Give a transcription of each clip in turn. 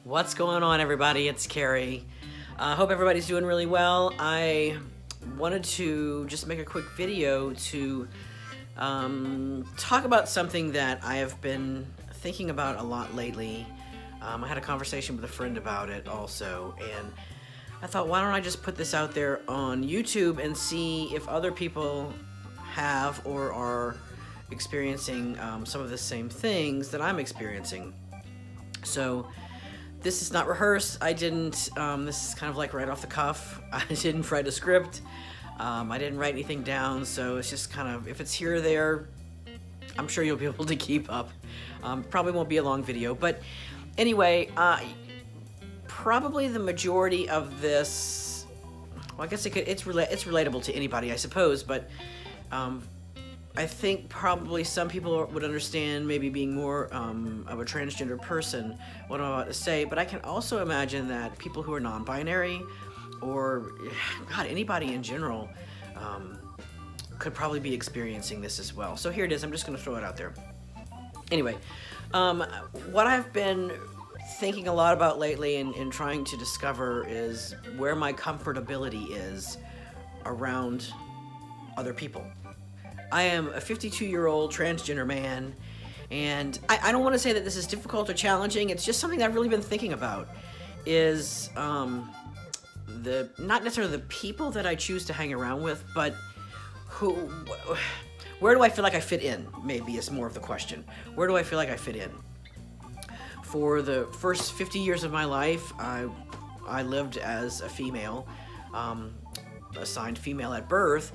What's going on, everybody? It's Carrie. Hope everybody's doing really well. I wanted to just make a quick video to talk about something that I have been thinking about a lot lately. I had a conversation with a friend about it also, and I thought, why don't I just put this out there on YouTube and see if other people have or are experiencing some of the same things that I'm experiencing. So this is not rehearsed. I didn't, this is kind of like right off the cuff. I didn't write a script. I didn't write anything down, so it's just kind of, if it's here or there, I'm sure you'll be able to keep up. Probably won't be a long video, but anyway, probably the majority of this, well, I guess it's relatable to anybody, I suppose, but I think probably some people would understand maybe being more of a transgender person, what I'm about to say, but I can also imagine that people who are non-binary or, God, anybody in general could probably be experiencing this as well. So here it is. I'm just going to throw it out there. Anyway, what I've been thinking a lot about lately and trying to discover is where my comfortability is around other people. I am a 52-year-old transgender man, and I don't want to say that this is difficult or challenging. It's just something that I've really been thinking about, is not necessarily the people that I choose to hang around with, but where do I feel like I fit in, maybe is more of the question. Where do I feel like I fit in? For the first 50 years of my life, I lived as a female, assigned female at birth.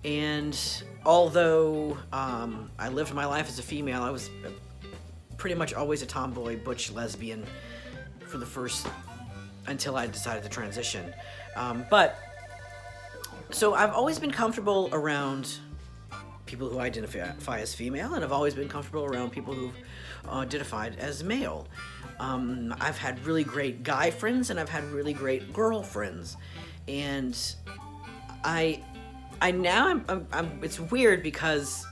And although I lived my life as a female, I was pretty much always a tomboy, butch lesbian for the first, until I decided to transition. So I've always been comfortable around people who identify as female, and I've always been comfortable around people who've identified as male. I've had really great guy friends, and I've had really great girl friends. And it's weird because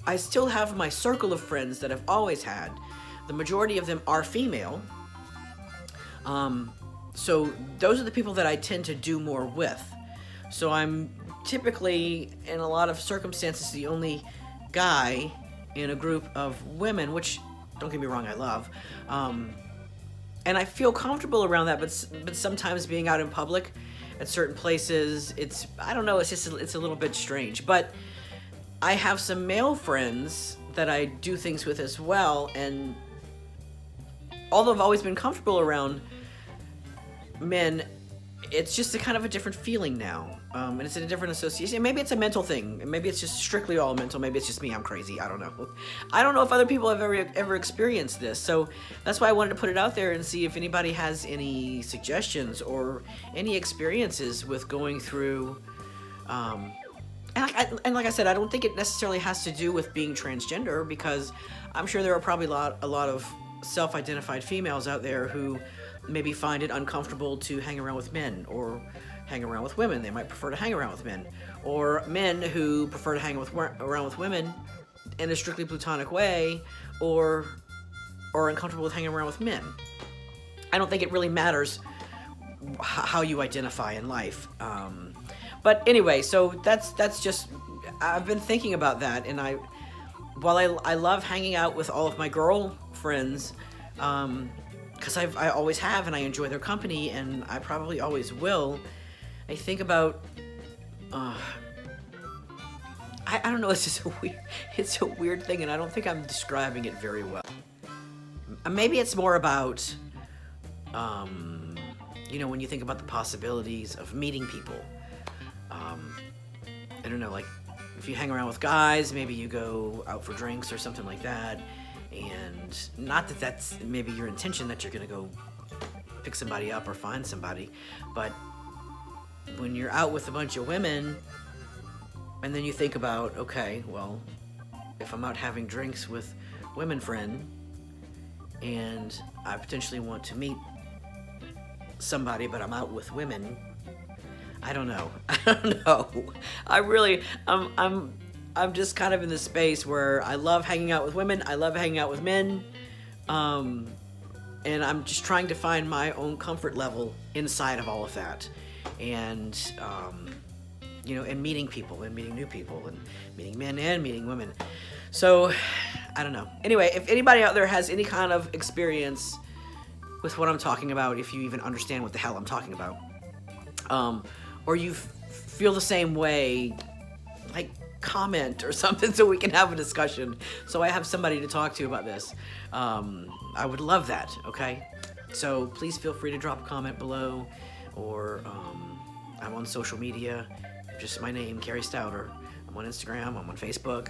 I still have my circle of friends that I've always had. The majority of them are female. So those are the people that I tend to do more with. So I'm typically, in a lot of circumstances, the only guy in a group of women, which, don't get me wrong, I love. And I feel comfortable around that, but sometimes being out in public at certain places, I don't know, it's a little bit strange. But I have some male friends that I do things with as well, and although I've always been comfortable around men, it's just a kind of a different feeling now. And it's in a different association. Maybe it's a mental thing. Maybe it's just strictly all mental. Maybe it's just me. I'm crazy. I don't know. I don't know if other people have ever experienced this. So that's why I wanted to put it out there and see if anybody has any suggestions or any experiences with going through. And like I said, I don't think it necessarily has to do with being transgender, because I'm sure there are probably a lot of self-identified females out there who maybe find it uncomfortable to hang around with men or hang around with women. They might prefer to hang around with men, or men who prefer to hang around with women in a strictly platonic way, or uncomfortable with hanging around with men. I don't think it really matters how you identify in life. But anyway, so that's just, I've been thinking about that, and while I love hanging out with all of my girl friends, because I always have, and I enjoy their company, and I probably always will, I think about, I don't know, it's a weird thing, and I don't think I'm describing it very well. Maybe it's more about, when you think about the possibilities of meeting people. I don't know, like, if you hang around with guys, maybe you go out for drinks or something like that, and not that that's maybe your intention that you're gonna go pick somebody up or find somebody, but when you're out with a bunch of women, and then you think about, okay, well, if I'm out having drinks with women friend, and I potentially want to meet somebody, but I'm out with women, I don't know. I'm just kind of in this space where I love hanging out with women. I love hanging out with men. And I'm just trying to find my own comfort level inside of all of that. And, you know, and meeting people and meeting new people and meeting men and meeting women. So, I don't know. Anyway, if anybody out there has any kind of experience with what I'm talking about, if you even understand what the hell I'm talking about, or you feel the same way, like, comment or something so we can have a discussion, so I have somebody to talk to about this. I would love that, okay? So please feel free to drop a comment below, or I'm on social media, just my name, Carrie Stouter. I'm on Instagram, I'm on Facebook.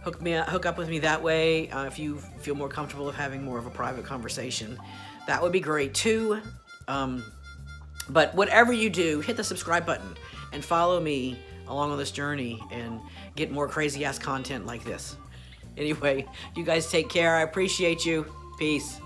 Hook up with me that way if you feel more comfortable of having more of a private conversation. That would be great too. But whatever you do, hit the subscribe button and follow me along on this journey and get more crazy ass content like this. Anyway, you guys take care. I appreciate you. Peace.